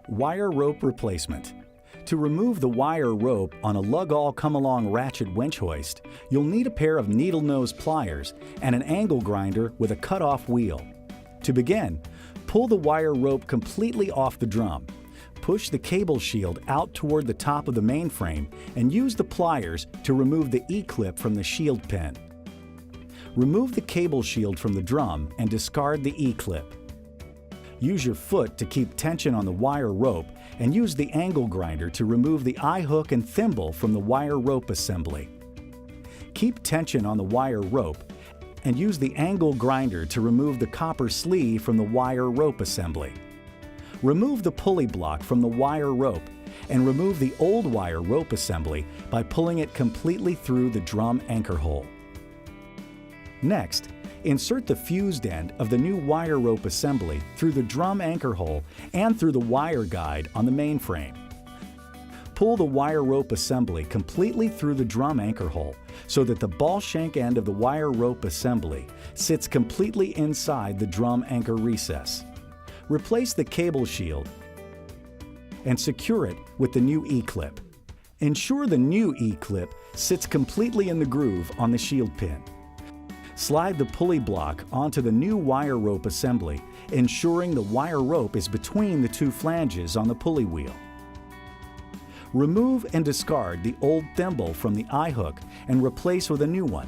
Wire rope replacement. To remove the wire rope on a Lug-All come-along ratchet winch hoist, you'll need a pair of needle nose pliers and an angle grinder with a cut-off wheel. To begin, pull the wire rope completely off the drum. Push the cable shield out toward the top of the mainframe and use the pliers to remove the E-clip from the shield pin. Remove the cable shield from the drum and discard the E-clip. Use your foot to keep tension on the wire rope and use the angle grinder to remove the eye hook and thimble from the wire rope assembly. Keep tension on the wire rope and use the angle grinder to remove the copper sleeve from the wire rope assembly. Remove the pulley block from the wire rope and remove the old wire rope assembly by pulling it completely through the drum anchor hole. Next, insert the fused end of the new wire rope assembly through the drum anchor hole and through the wire guide on the mainframe. Pull the wire rope assembly completely through the drum anchor hole so that the ball shank end of the wire rope assembly sits completely inside the drum anchor recess. Replace the cable shield and secure it with the new E-clip. Ensure the new E-clip sits completely in the groove on the shield pin. Slide the pulley block onto the new wire rope assembly, ensuring the wire rope is between the two flanges on the pulley wheel. Remove and discard the old thimble from the eye hook and replace with a new one.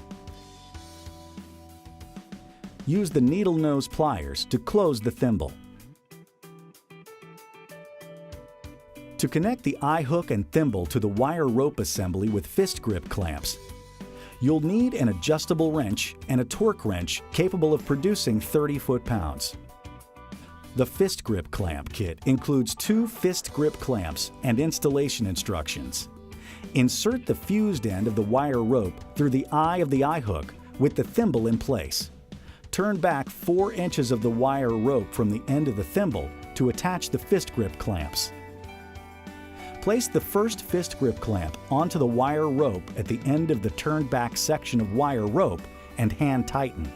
Use the needle nose pliers to close the thimble. To connect the eye hook and thimble to the wire rope assembly with fist grip clamps, you'll need an adjustable wrench and a torque wrench capable of producing 30 foot-pounds. The fist grip clamp kit includes 2 fist grip clamps and installation instructions. Insert the fused end of the wire rope through the eye of the eye hook with the thimble in place. Turn back 4 inches of the wire rope from the end of the thimble to attach the fist grip clamps. Place the first fist grip clamp onto the wire rope at the end of the turned back section of wire rope and hand tighten.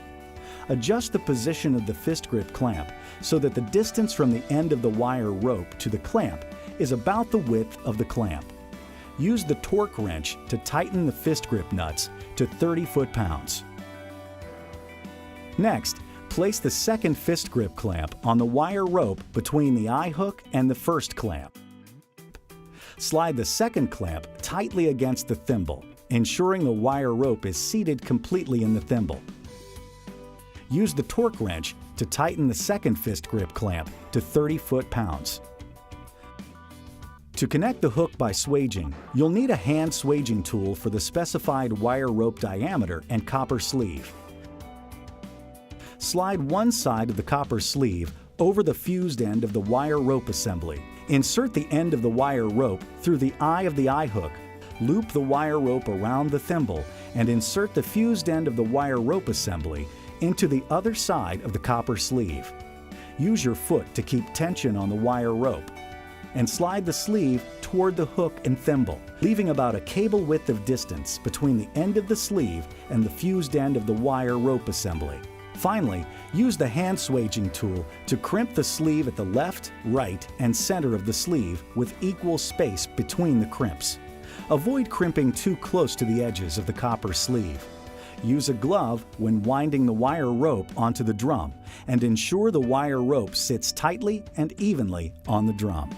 Adjust the position of the fist grip clamp so that the distance from the end of the wire rope to the clamp is about the width of the clamp. Use the torque wrench to tighten the fist grip nuts to 30 foot-pounds. Next, place the second fist grip clamp on the wire rope between the eye hook and the first clamp. Slide the second clamp tightly against the thimble, ensuring the wire rope is seated completely in the thimble. Use the torque wrench to tighten the second fist grip clamp to 30 foot-pounds. To connect the hook by swaging, you'll need a hand swaging tool for the specified wire rope diameter and copper sleeve. Slide one side of the copper sleeve over the fused end of the wire rope assembly. Insert the end of the wire rope through the eye of the eye hook, loop the wire rope around the thimble, and insert the fused end of the wire rope assembly into the other side of the copper sleeve. Use your foot to keep tension on the wire rope, and slide the sleeve toward the hook and thimble, leaving about a cable width of distance between the end of the sleeve and the fused end of the wire rope assembly. Finally, use the hand swaging tool to crimp the sleeve at the left, right, and center of the sleeve with equal space between the crimps. Avoid crimping too close to the edges of the copper sleeve. Use a glove when winding the wire rope onto the drum, and ensure the wire rope sits tightly and evenly on the drum.